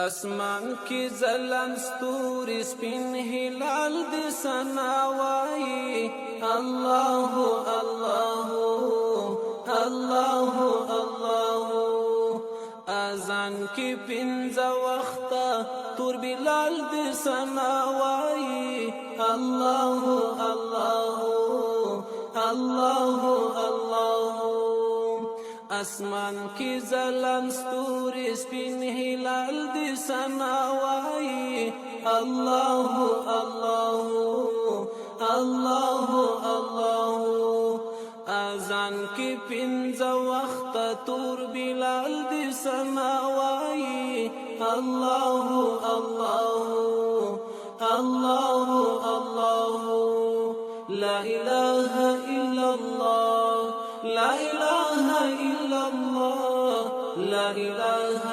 اسمان کی ځلند ستوري سپین هلال د ثنا وایي الله الله الله الله اذان کی پنځه وخته تور بلال د ثنا وایي الله الله الله الله اسمان کی ځلند ستوري سپین هلال د ثنا وایي الله الله الله الله اذان کی پنځه وخته تور بلال د ثنا وایي الله الله الله الله لا اله الا الله لا اله الا الله لا اله